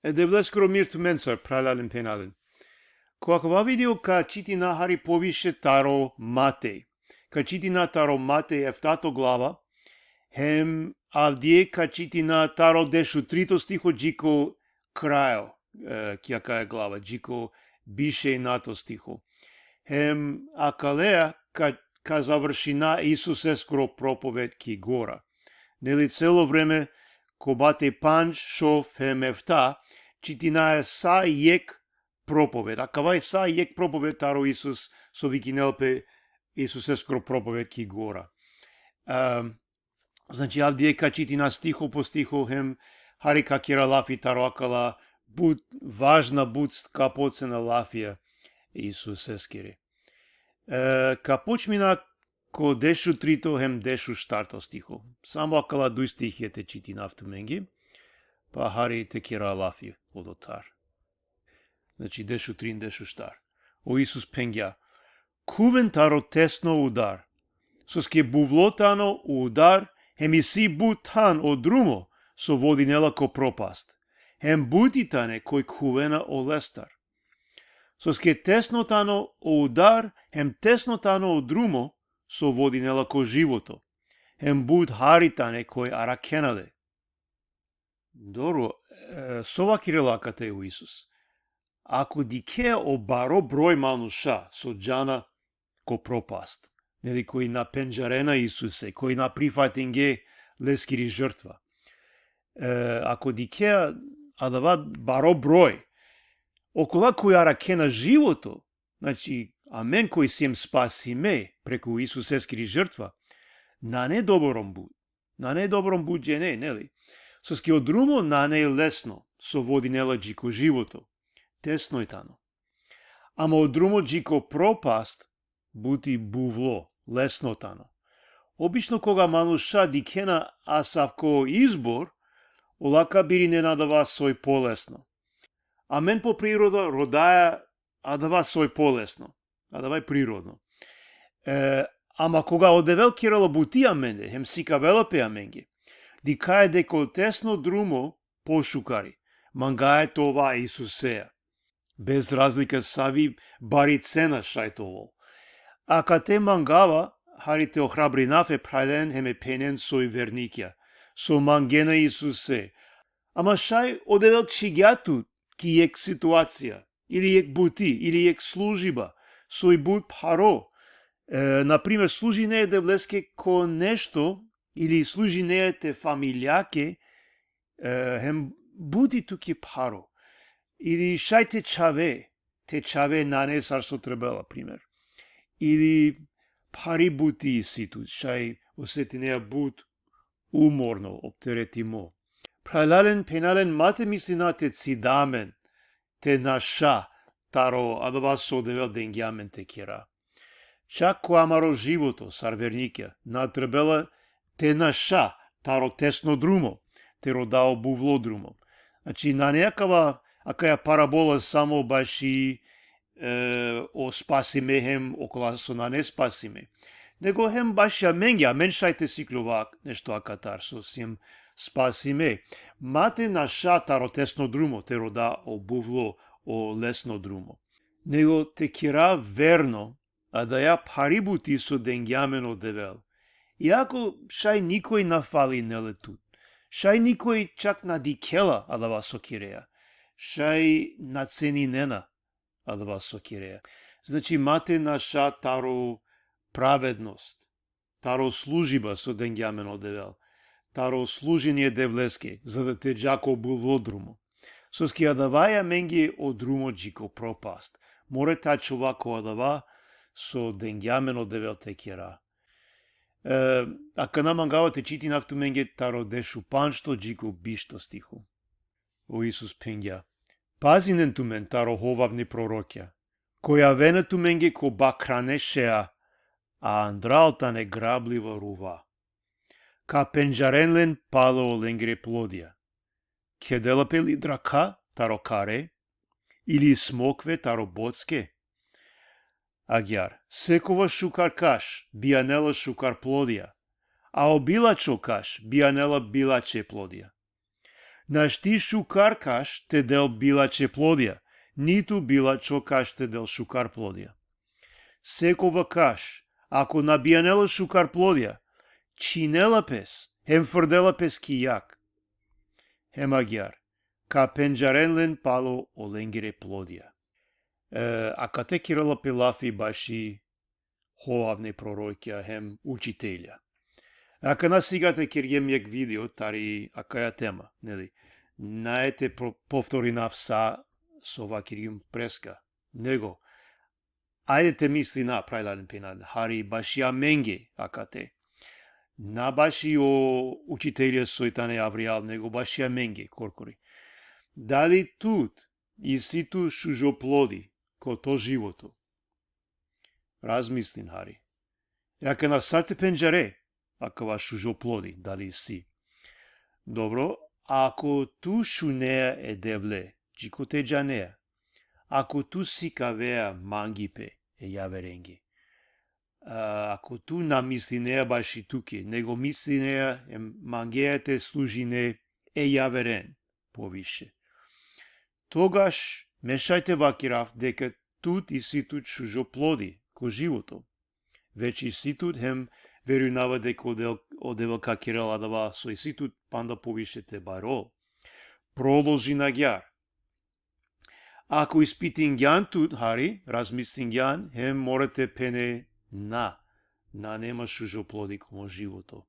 Devleskoro mir tu mensar pralalen penalen. Коаква видео ка читина хари повише таро Матеј. Ка читина таро Матеј ефтато глава, хем авдие ка читина таро дешу трито стихо джико крајо, кјака е глава, джико бише нато стихо. Хем акалеа ка завршина Исусе скоро проповед ки гора. Нели цело време кобате панч шов хем ефта, читина е са јек проповед. А кавај са јек проповед таро Исус со викинелпе Исусе скоро проповед ки гора. Значи авдие ка читина стихо по стихо хем хари ка кера лафи таро акала буд важна буд капоцена лафија Исусе скери. Ка почмина ко дешу трито хем дешу штарто стихо. Само акала дуј стихи те читина автоменги, па хари те кера лафи одотар. Значи дешу трин дешу штар. О Исус пенгја. Кувен таро тесно удар. Соске бувлотано удар, хем и си бутан од друмо, со водинела ко пропаст. Хем бутитане кој кувена о лестар. Соске теснотано удар, хем теснотано од друмо, со водинела ко живото. Хем бут харитане кој аракенале. Добро, сова кирелаката е у Исус. Ако дике обаро број мануша со джана ко пропаст, нели кој на пенџарена Исусе, кој на прифатинге лескири жртва. Ако дике адава баро број, окола кој аракена живото, значи амен кој сем спасиме преку Исусескири жртва, на не добром буд джене, нели? Соске одрумо на не лесно, со водинела джико живото. Тесно е тано. Ама од друмо джико пропаст бути бувло, лесно тано. Обично кога мануша дикена асавко избор, олака бири не надава сој полесно. А мен по природа родаја адава сој полесно. Адава е природно. Ама кога одевел кирало бутија менде, хем сика велапеа менге, дикај деко тесно друмо пошукари. Мангај това Исусеја. Без разлика сави бари цена шајтово. А кате мангава, харите охрабри нафе прален хеме пенен сој верникја, со мангена Исусе. Ама шај одевел чигјату ки ек ситуација, или ек бути, или ек служиба, сој бут паро. Например, служи не е девлеске ко нешто, или служи не е те фамилјаке, хем бути туки паро. Или шај те чаве нанесар со требела, пример. Или пари бути ситу, шај осети неа бут уморно, оптеретимо. Пралален пенален мате мислина те цидамен, те наша, таро адова содевел денгјамен те кера. Чак ко амаро живото, сарвернике, на требела те наша, таро тесно друмо, те родао бувло друмо. Значи, на некава акаја парабола само баши о спасиме хем окола со на не спасиме. Него хем баши аменге, амен шајте сиклува нешто акатар, со сим спасиме. Мате на шатаро тесно друмо, те рода о бувло, о лесно друмо. Него те кира верно, а да ја парибути со денгјамен одевел. Иако шај никој нафали нелетут, шај никој чак на дикела адава со киреја. Шај на ценинена адава со киреја. Значи мате наша таро праведност, таро служиба со денгјамен одевел, таро служење девлеске, за да те джако бул одрумо. Соски адаваја менги одрумо джико пропаст. Море та човако адава со денгјамен одевел те кера. А кана мангавате чити нафту менге таро дешу паншто джико бишто стиху. О Исус пенгја. Пазинен ту мен таро ховавни пророкја, која вене ту менге ко бакране шеа, а андралтане грабливо рува. Ка пенџаренлен пало оленгре плодија. Кеделапе ли драка таро каре, или смокве таро боцке? Агјар, секова шукар каш, бијанела шукар плодија, а обилачо каш, бијанела билаче плодија. Наш ти шукар каш те дел била че плодија, ниту била чо каш те дел шукар плодија. Секова каш, ако набијанела шукар плодија, чинела пес, хем фрдела пес ки јак. Хемагјар, ка пенџаренлен пало оленгире плодија. Ака те Кирила Пилафи баши ховавне пророќа, хем учителја. Ака насигате киргемјек видео, тари акаја тема, нели? Наете повторинав са ова киргем преска. Него, ајдете мисли на прајладен пенад, хари баши аменге акате. На баши о учителја сојтане Авријал, него баши аменге коркори. Дали тут и ситу шужо плоди, ко то живото? Размислин, хари. Јака на сате пенџаре, ака ва шужо плоди, дали си. Добро, ако ту шунеа е девле, чико те джанеа. Ако ту си кавеа мангипе, е јаверенги. Ако ту намислинеа баши туке, него мислинеа е мангеате служине е јаверен повише. Тогаш мешајте вакирав дека тут и ситут шужо плоди ко живото. Веќе ситут хем верунава дека одевел ка Кирила дава сој ситут панда повише те баро. Продолжи нагјар. Ако испитингјан тут, хари, размислингјан, хем морате пене на нема шужо плоди комо живото.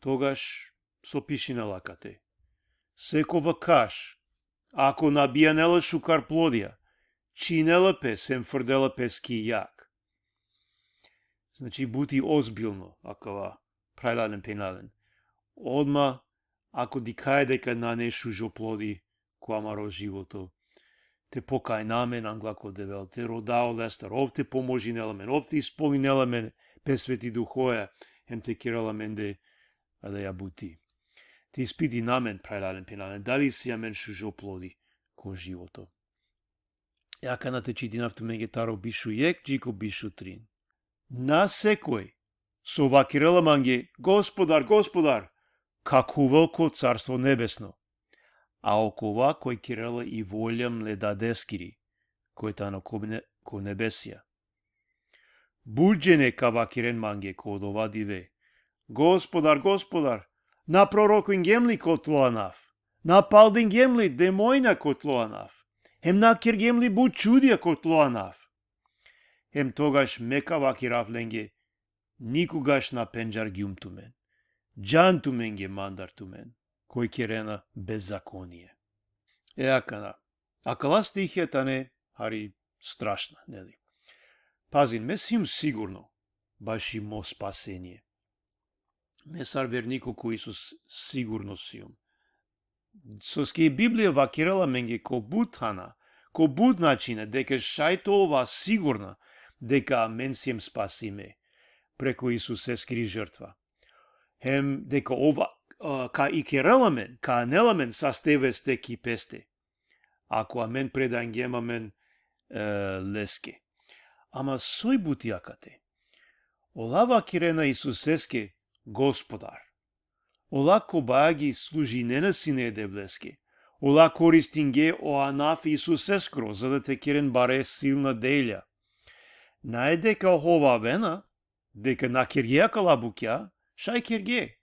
Тогаш сопиши на лакате. Секова каш, ако набијанела шукар плодија, чинела пес, хем фрдела пес ки јак. Значи, бути озбилно, ако прајладен пенаден. Одма, ако дикај дека на не шужо плоди коамаро живото, те покај намен англако девел, те родао лестар, овте поможи неламен, овте исполни неламен, песвети духоја, хем те Кирила менде, а да ја бути. Те испити намен прајладен пенаден, дали си амен шужо плоди ко живото. Јака на те читинавту меге таро бишу јек, джико бишу трин. На секој, со ова Кирила манге, Господар, Господар, како велко царство небесно. А окова кој Кирила и волјам ле дадескири, кој тано ко небесија. Буџене кавакирен манге ко ова диве. Господар, Господар, на пророкин гемли котлоанав, на палдин гемли демојна котлоанав, хем на киргемли бу чудија котлоанав. Хем тогаш мека вакирав ленге, никогаш на пенџар гјумтумен, джантумен ге мандартумен, кој керена беззаконие. Акана, акала стихијата не, хари, страшна, нели? Пазин, ме сим сигурно, баш има спасение. Месар вернико кој Исус сигурно сиум. Соске Библија вакирала менге ко бутана, ко бут начина, дека шајто ова сигурна, дека мен сим спасиме, преко Исус ескри жртва. Хем дека ова, ка и кереламен, ка анеламен састеве стеки песте. Ако амен предан гемамен леске. Ама сој бутијакате. Олава кирена Исусеске Господар. Ола кобаги служи не на сине девлеске. Ола користинге о анаф Исусескро, за да те кирен баре силна делја. Најдека ова вена, дека на киргеа калабукја, шај кирге.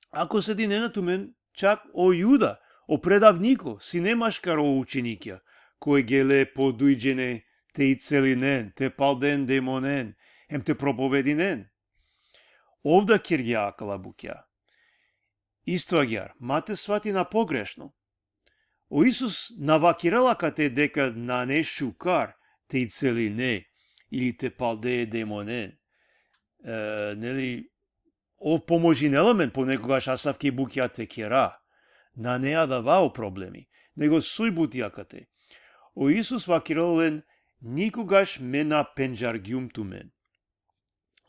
Ако седи ненатумен, чак о Јуда, о предавнико, си немаш каро ученикја, кој геле подујджене те и целинен, те палден демонен, хем те проповединен. Овда киргеа калабукја. Исто агјар, мате свати на погрешно. О Исус навакиралакате дека на не шукар те и целине, или те палде демонен. Нели, ов поможи неламен понекогаш асав ке букја те кера. На неа да вао проблеми, него сој бутијакате. О Исус вакирален никогаш ме на пенџар гјумтумен.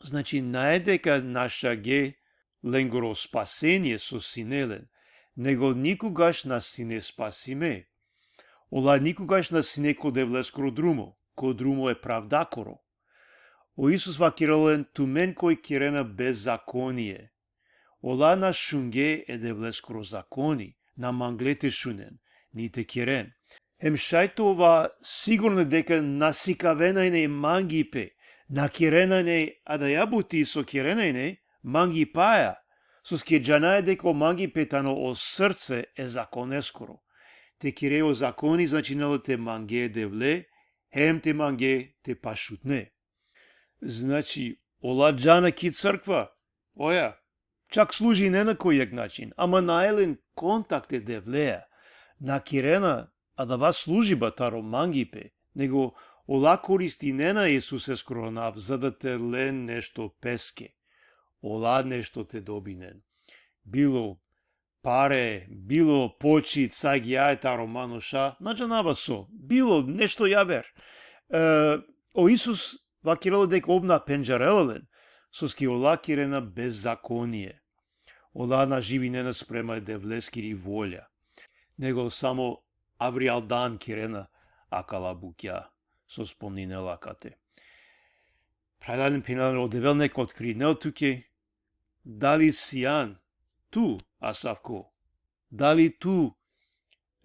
Значи, најдека наша ге ленгоро спасение со синелен, него никогаш на сине спасиме. Ола никогаш на сине ко девлес ко друмо е правдакоро. О Исус вакирален тумен кој кирена беззаконие. Ола на шунге е девлес закони, на манглете шунен, ни те кирен. Хем шајтова сигурно дека насикавенајне мангипе, на киренајне, а да јабути со киренајне, манги паја, со скеджанај дека манги петано о срце е законескоро. Те кирео закони, значи нело те манге девле, хем те манге те пашутне. Значи, оладжана ки црква, оја, чак служи не на којак начин, ама наелен контакт е девлеја, на кирена, а да вас служи батаро мангипе, него ола користи не на Исусе скоронав, за да те лен нешто песке, ола нешто те добинен. Било паре, било почит, сај ги јаје таро мануша, наџанава со, било нешто јавер. О Исус вакирало дека обна пенџарелелен, со ски ола кирена беззаконие. Ола на живинена спрема девлескири волја. Него само авриалдан кирена акала букја со спомнинела кате. Прајдален пенален одевел нека откринел туке, дали сијан ту асавко, дали ту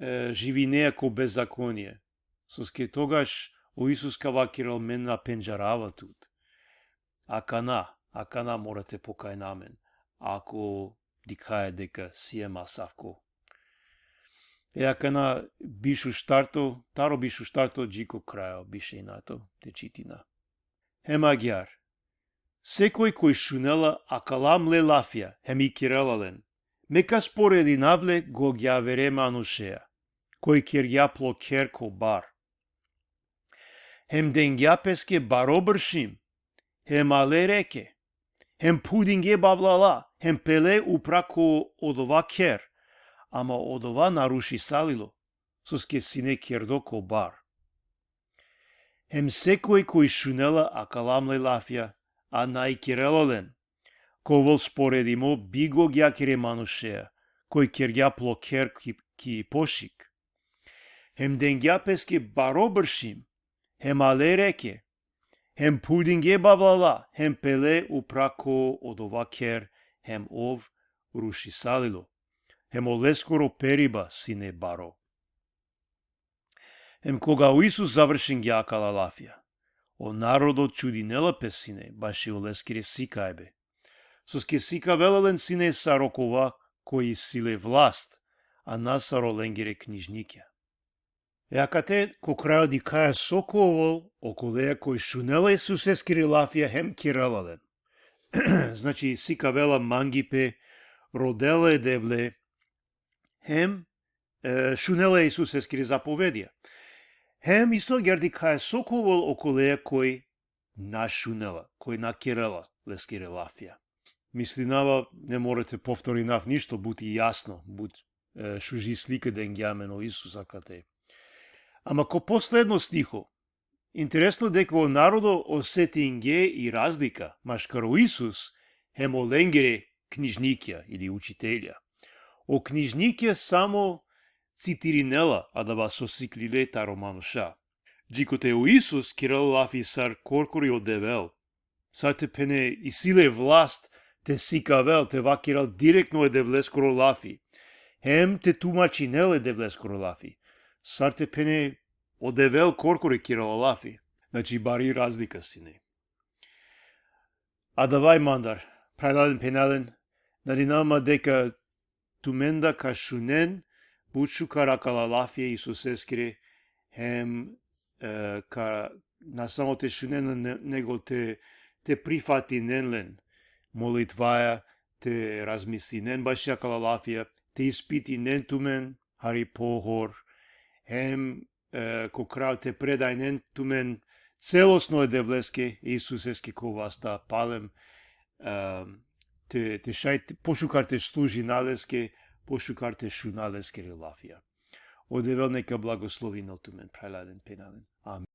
живинеја ко беззаконие. Со ски тогаш о Исус кавакирал мен на пенџарава тут. Акана морате покај намен, ако дикај дека сием асавко. Акана бишу штарто, таро бишу штарто джико крајо бише инато, те читина. Хемагјар. Секој кој шунела акалам ле лафија, хеми кирелален. Мека спореди навле го гја верема анушеја, кој кирја плокер ко бар. Хем денгја песке баробршим, хем але реке, хем пудинге бавлала, хем пеле упрако одова кер, ама одова наруши салило, со ске сине кердо ко бар. Хем секој кој шунела акаламле лафја, а нај кирелален, ковол споредимо биго гја кире манушеја, кој кирја плокер ки пошик. Хем денгја песке баробршим, хем але реке, хем пудинге бавлала, хем пеле упрако одова кер, хем ов руши салило. Хем олескоро периба сине баро. Хем кога Исус завршен ги акала лафија, о народот чудинела песине, баш и олескире сикајбе. Со ске сика велелен сине сарокова, кои силе власт, а насаро ленгере книжникја. Акате ко крајот ди каја соковол, околеја кој шунела Исусескире лафија хем кирелален. Значи сика вела мангипе, роделе девле, хем шунела Исусескире заповедија. Хем исто герди кај соковол околеја кој нашунела, кој накирела лескире лафија. Мислинава не можете повторинав ништо, бути јасно, шужи слика денгјамен о Исуса кате. Ама ко последно стихо, интересно дека о народо осетинге и разлика, машкаро Исус хем оленгере книжникја или учителја. О книжникја само цитиринела, а да вас осиклиле таро мануша. Джикоте о Исус кирел лафи сар коркори одевел. Сар те пене и силе власт те сикавел, те вакирал директно едевлескоро лафи. Хем те тумачинел едевлескоро лафи. Сар те пене одевел коркори кирел лафи. Значи бари разлика сине. А давај мандар, прајдален пенален, наринама дека туменда кашунен, бучу каракала лафија Исусескире, хем на само те шунен него те прифати ненлен, молитваја, те размисли нен баш јакала лафија, те испити нен тумен, хари похор, хем ко крај те предај нен тумен, целосно е девлеске, Исусеске ко вас да палем, те шајте, пошукарте служи налеске, пошукарте шуналеске лафија. Одевел нека благослови на тумен, прајладен пенален. Амин.